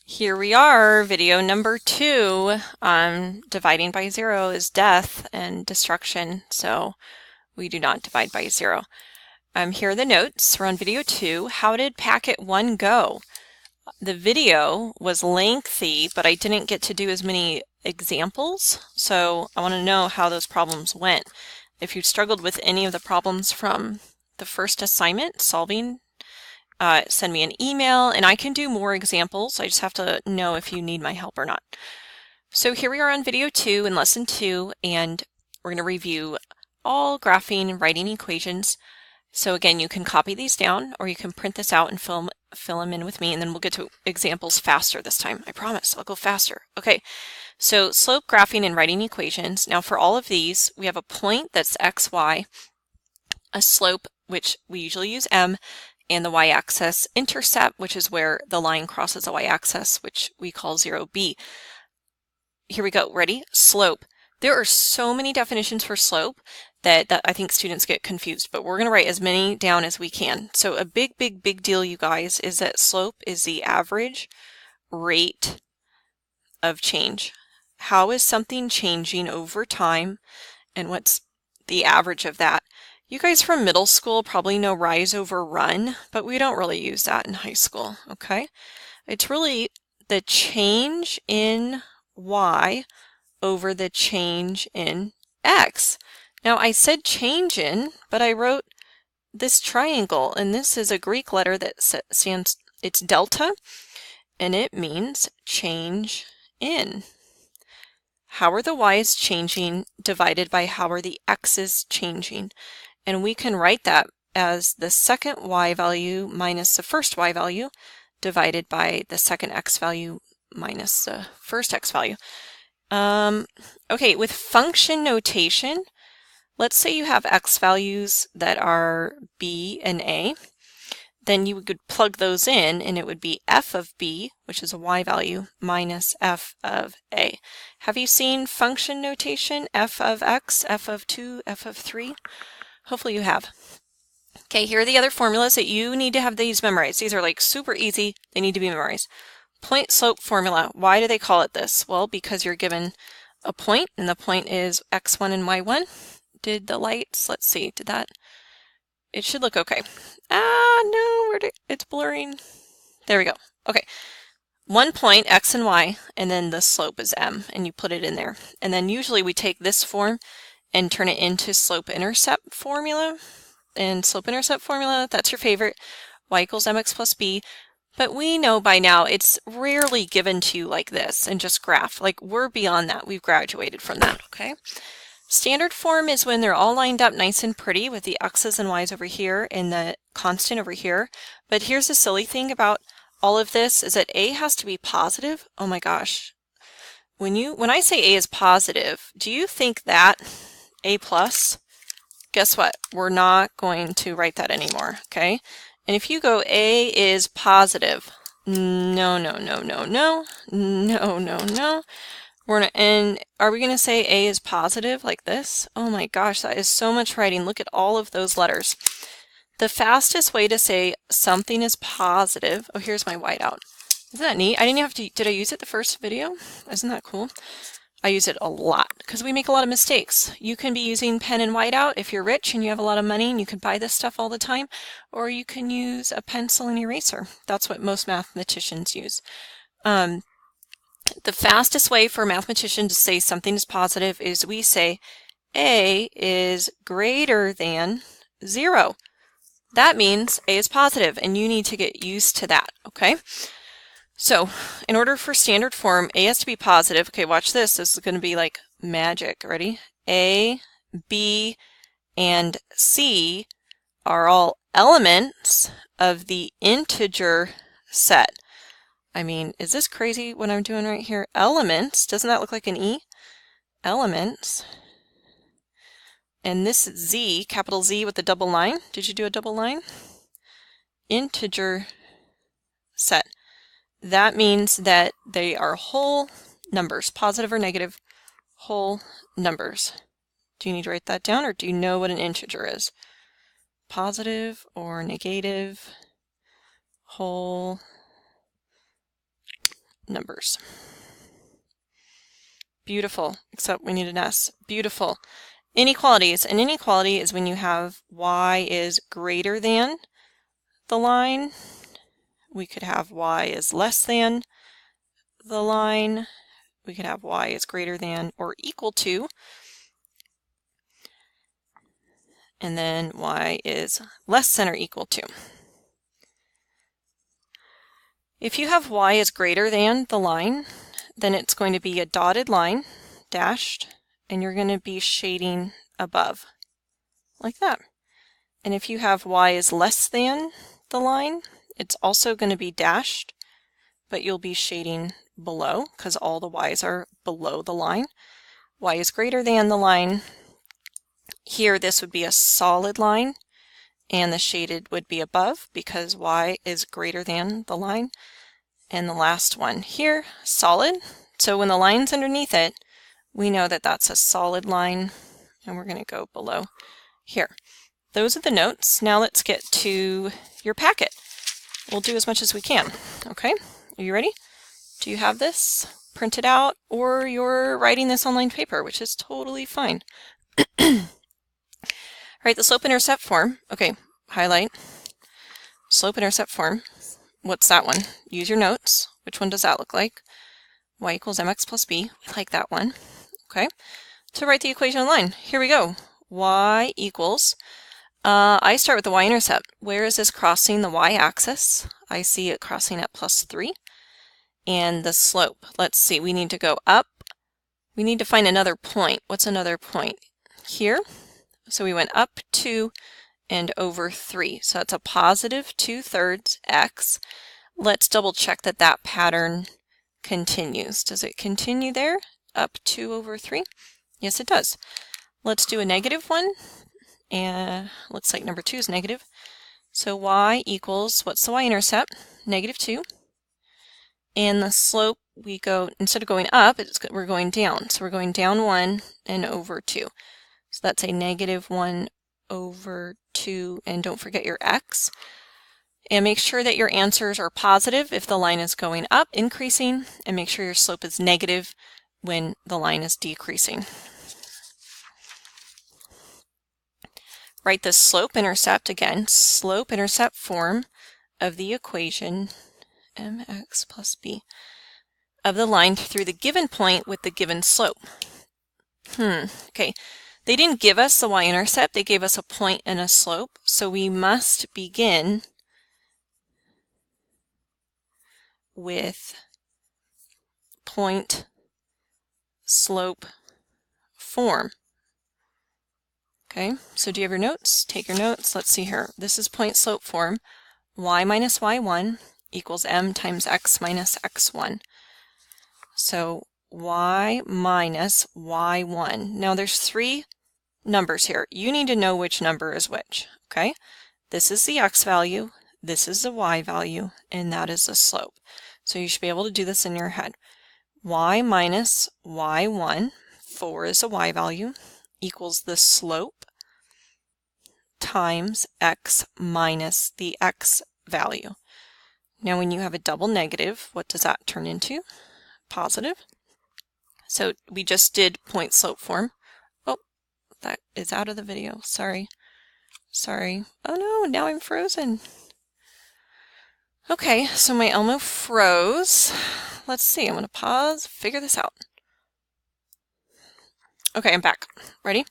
Here we are, video number 2. Dividing by 0 is death and destruction, so we do not divide by 0. Here are the notes. We're on video 2. How did packet 1 go? The video was lengthy, but I didn't get to do as many examples, so I want to know how those problems went. If you struggled with any of the problems from the first assignment, solving, send me an email and I can do more examples. I just have to know if you need my help or not. So here we are on video 2 in lesson 2, and we're going to review all graphing and writing equations. So again, you can copy these down or you can print this out and fill them in with me, and then we'll get to examples faster this time. I promise I'll go faster. Okay, so slope graphing and writing equations. Now for all of these, we have a point that's xy, a slope, which we usually use m, and the y-axis, intercept, which is where the line crosses the y-axis, which we call 0b. Here we go. Ready? Slope. There are so many definitions for slope that I think students get confused, but we're going to write as many down as we can. So a big deal, you guys, is that slope is the average rate of change. How is something changing over time, and what's the average of that? You guys from middle school probably know rise over run, but we don't really use that in high school, okay? It's really the change in y over the change in x. Now I said change in, but I wrote this triangle, and this is a Greek letter that stands, it's delta, and it means change in. How are the y's changing divided by how are the x's changing? And we can write that as the second y value minus the first y value divided by the second x value minus the first x value. Okay, with function notation, let's say you have x values that are b and a, then you could plug those in and it would be f of b, which is a y value, minus f of a. Have you seen function notation? F of x, f of 2, f of 3? Hopefully you have. Okay, here are the other formulas that you need to have these memorized. These are like super easy. They need to be memorized. Point slope formula. Why do they call it this? Well, because you're given a point, and the point is x1 and y1. Did the lights, let's see, did that? It should look okay. No, it's blurring. There we go. Okay. 1 point, x and y, and then the slope is m, and you put it in there. And then usually we take this form and turn it into slope-intercept formula. And slope-intercept formula, that's your favorite, y equals mx plus b. But we know by now it's rarely given to you like this and just graph. Like, we're beyond that. We've graduated from that, okay? Standard form is when they're all lined up nice and pretty with the x's and y's over here and the constant over here. But here's the silly thing about all of this is that a has to be positive. Oh my gosh. When I say a is positive, do you think that a plus? Guess what? We're not going to write that anymore, okay? And if you go a is positive, no. And are we going to say a is positive like this? Oh my gosh, that is so much writing. Look at all of those letters. The fastest way to say something is positive, oh, here's my whiteout. Isn't that neat? I didn't have to, did I use it the first video? Isn't that cool? I use it a lot because we make a lot of mistakes. You can be using pen and whiteout if you're rich and you have a lot of money and you can buy this stuff all the time, or you can use a pencil and eraser. That's what most mathematicians use. The fastest way for a mathematician to say something is positive is we say a is greater than 0. That means a is positive, and you need to get used to that, okay? So, in order for standard form, a has to be positive. Okay, watch this. This is going to be like magic. Ready? A, B, and C are all elements of the integer set. I mean, is this crazy what I'm doing right here? Elements. Doesn't that look like an E? Elements. And this Z, capital Z with the double line. Did you do a double line? Integer set. That means that they are whole numbers, positive or negative, whole numbers. Do you need to write that down, or do you know what an integer is? Positive or negative, whole numbers. Beautiful, except we need an S. Beautiful. Inequalities. An inequality is when you have y is greater than the line. We could have y is less than the line. We could have y is greater than or equal to. And then y is less than or equal to. If you have y is greater than the line, then it's going to be a dotted line, dashed, and you're going to be shading above, like that. And if you have y is less than the line, it's also going to be dashed, but you'll be shading below because all the y's are below the line. Y is greater than the line. Here, this would be a solid line, and the shaded would be above because y is greater than the line. And the last one here, solid. So when the line's underneath it, we know that that's a solid line, and we're going to go below here. Those are the notes. Now let's get to your packet. We'll do as much as we can. Okay, are you ready? Do you have this printed out, or you're writing this online paper, which is totally fine. Right, the slope-intercept form. Okay, highlight. Slope-intercept form. What's that one? Use your notes. Which one does that look like? Y equals mx plus b. We like that one. Okay, to write the equation in line. Here we go. Y equals, I start with the y-intercept. Where is this crossing the y-axis? I see it crossing at +3. And the slope, let's see, we need to go up. We need to find another point. What's another point? Here. So we went up 2 and over 3. So that's a positive 2/3 x. Let's double check that that pattern continues. Does it continue there? Up 2 over 3? Yes, it does. Let's do a negative one. And looks like number 2 is negative. So y equals, what's the y-intercept? -2. And the slope, we go, instead of going up, we're going down. So we're going down 1 and over 2. So that's a -1 over 2, and don't forget your x. And make sure that your answers are positive if the line is going up, increasing, and make sure your slope is negative when the line is decreasing. Write the slope-intercept again, slope-intercept form of the equation mx plus b of the line through the given point with the given slope. Okay. They didn't give us the y-intercept, they gave us a point and a slope, so we must begin with point slope form. Okay, so do you have your notes? Take your notes. Let's see here. This is point slope form. Y minus y1 equals m times x minus x1. So y minus y1. Now there's 3 numbers here. You need to know which number is which, okay? This is the x value, this is the y value, and that is the slope. So you should be able to do this in your head. Y minus y1, 4 is the y value, equals the slope times x minus the x value. Now when you have a double negative, what does that turn into? Positive. So we just did point slope form. Oh, that is out of the video. Sorry. Sorry. Oh no, now I'm frozen. Okay, so my Elmo froze. Let's see, I'm going to pause, figure this out. Okay, I'm back. Ready?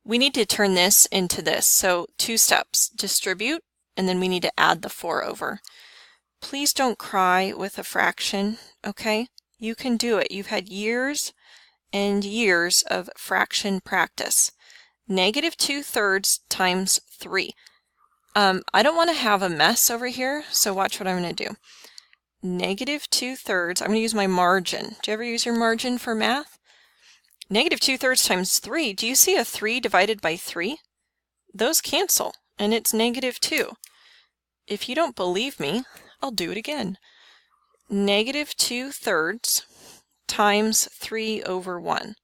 We need to turn this into this. So 2 steps. Distribute, and then we need to add the 4 over. Please don't cry with a fraction, okay? You can do it. You've had years and years of fraction practice. -2/3 times 3. I don't want to have a mess over here, so watch what I'm going to do. -2/3, I'm going to use my margin. Do you ever use your margin for math? -2/3 times 3, do you see a 3 divided by 3? Those cancel, and it's -2. If you don't believe me, I'll do it again. -2/3 times 3 over 1.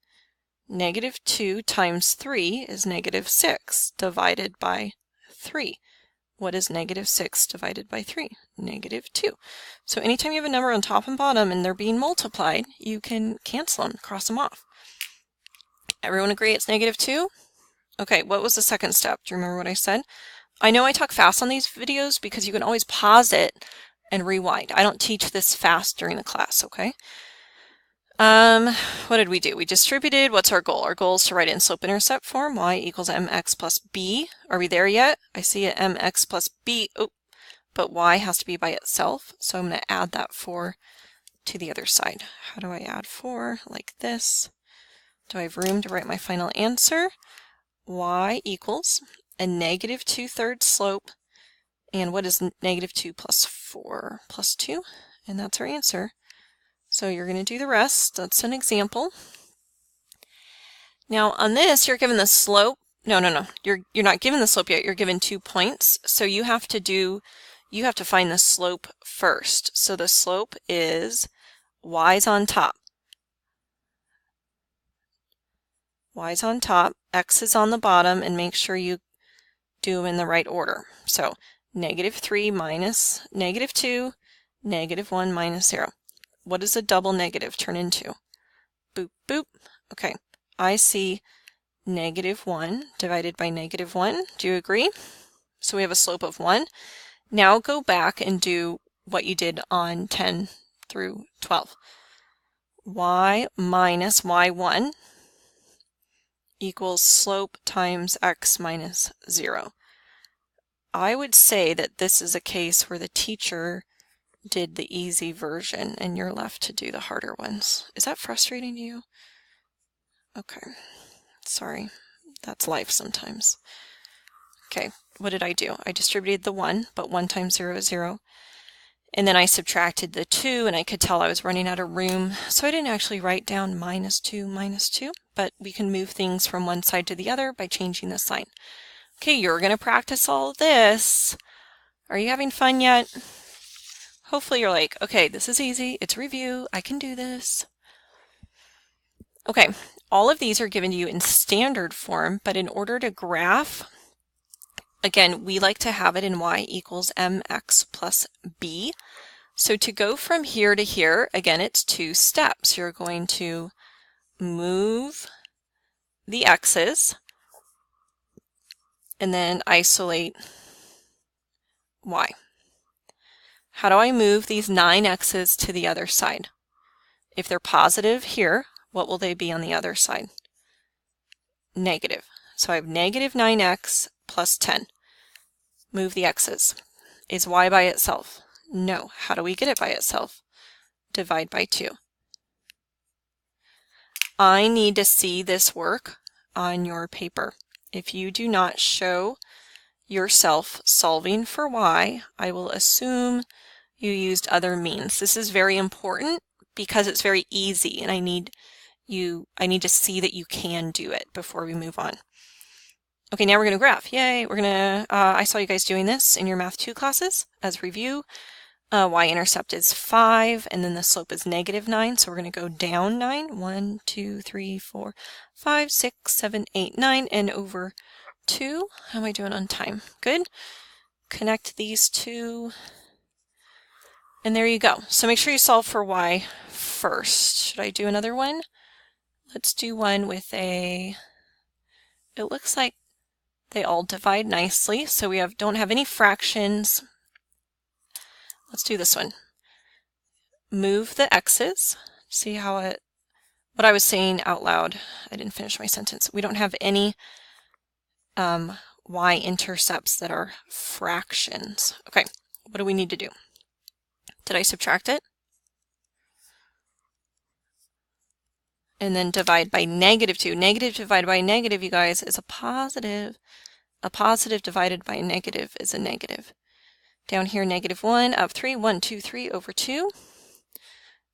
-2 times 3 is -6 divided by 3. What is negative 6 divided by 3? Negative 2. So anytime you have a number on top and bottom and they're being multiplied, you can cancel them, cross them off. Everyone agree it's negative 2? Okay, what was the second step? Do you remember what I said? I know I talk fast on these videos because you can always pause it and rewind. I don't teach this fast during the class, okay? What did we do? We distributed. What's our goal? Our goal is to write it in slope-intercept form, y equals mx plus b. Are we there yet? I see it mx plus b, oh, but y has to be by itself, so I'm going to add that 4 to the other side. How do I add 4? Like this. Do I have room to write my final answer? Y equals a negative 2/3 slope, and what is negative 2 plus 4 plus 2? And that's our answer. So you're going to do the rest. That's an example. Now on this, you're given the slope. No. You're not given the slope yet. You're given 2 points. So you have to find the slope first. So the slope is y's on top. Y's on top, x is on the bottom, and make sure you do them in the right order. So negative 3 minus negative 2, negative 1 minus 0. What does a double negative turn into? Boop, boop. Okay, I see negative 1 divided by negative 1. Do you agree? So we have a slope of 1. Now go back and do what you did on 10 through 12. Y minus y1 equals slope times x minus 0. I would say that this is a case where the teacher did the easy version and you're left to do the harder ones. Is that frustrating to you? Okay, sorry. That's life sometimes. Okay, what did I do? I distributed the 1, but 1 times 0 is 0. And then I subtracted the 2, and I could tell I was running out of room, so I didn't actually write down minus 2, but we can move things from one side to the other by changing the sign. Okay, you're going to practice all of this. Are you having fun yet? Hopefully you're like, okay, this is easy, it's review, I can do this. Okay, all of these are given to you in standard form, but in order to graph, again, we like to have it in y equals mx plus b. So to go from here to here, again, it's 2 steps. You're going to move the x's and then isolate y. How do I move these 9x's to the other side? If they're positive here, what will they be on the other side? Negative. So I have negative 9x plus 10. Move the x's. Is y by itself? No. How do we get it by itself? Divide by 2. I need to see this work on your paper. If you do not show yourself solving for y, I will assume you used other means. This is very important because it's very easy, and I need to see that you can do it before we move on. Okay, now we're going to graph. Yay! We're going to, I saw you guys doing this in your Math 2 classes as review. Y-intercept is 5, and then the slope is negative 9, so we're going to go down 9. 1, 2, 3, 4, 5, 6, 7, 8, 9, and over 2. How am I doing on time? Good. Connect these two, and there you go. So make sure you solve for y first. Should I do another one? Let's do one with it looks like they all divide nicely, so we don't have any fractions. Let's do this one. Move the x's. See how what I was saying out loud, I didn't finish my sentence. We don't have any y-intercepts that are fractions. Okay, what do we need to do? Did I subtract it? And then divide by negative 2. Negative divided by negative, you guys, is a positive. A positive divided by a negative is a negative. Down here, negative 1, up 3, 1, 2, 3 over 2.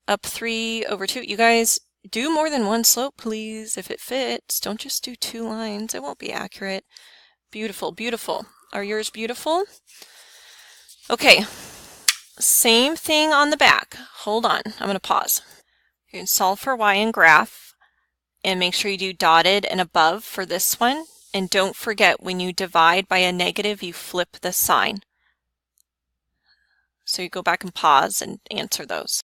Up 3 over 2. You guys, do more than one slope, please, if it fits. Don't just do 2 lines. It won't be accurate. Beautiful, beautiful. Are yours beautiful? Okay, same thing on the back. Hold on, I'm going to pause. You can solve for y and graph, and make sure you do dotted and above for this one. And don't forget, when you divide by a negative, you flip the sign. So you go back and pause and answer those.